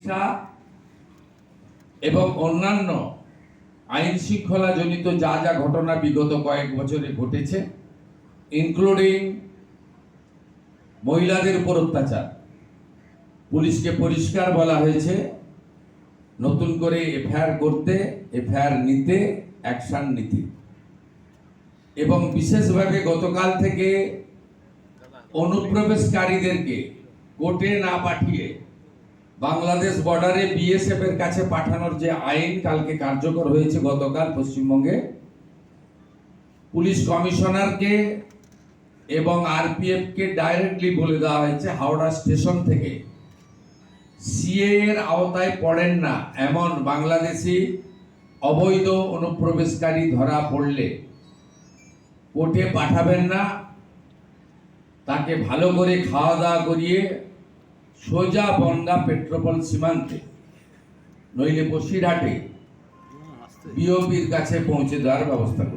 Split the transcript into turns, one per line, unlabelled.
শিক্ষা এবং অন্যান্য আইন শৃঙ্খলা জনিত যা যা ঘটনা বিগত কয়েক বছরে ঘটেছে, ইনক্লুডিং মহিলাদের উপর অত্যাচার, পুলিশকে পরিষ্কার বলা হয়েছে নতুন করে এফআইআর করতে, এফআইআর নিতে, অ্যাকশন নিতে। এবং বিশেষভাবে গতকাল থেকে অনুপ্রবেশকারীদেরকে কোর্টে না পাঠিয়ে বাংলাদেশ বর্ডারে বিএসএফ এর কাছে পাঠানোর যে আইন কালকে কার্যকর হয়েছে, গতকাল পশ্চিমবঙ্গে পুলিশ কমিশনারকে এবং আরপিএফ কে ডাইরেক্টলি বলে দেওয়া হয়েছে হাওড়া স্টেশন থেকে সিএ এর আওতায় পড়েন না এমন বাংলাদেশি অবৈধ অনুপ্রবেশকারী ধরা পড়লে কোর্টে পাঠাবেন না, তাকে ভালো করে খাওয়া দাওয়া করিয়ে সোজা বনগা পেট্রোপল সীমান্তে নইলে বসিরহাটে বিওপির কাছে পৌঁছে দেওয়ার ব্যবস্থা করুন।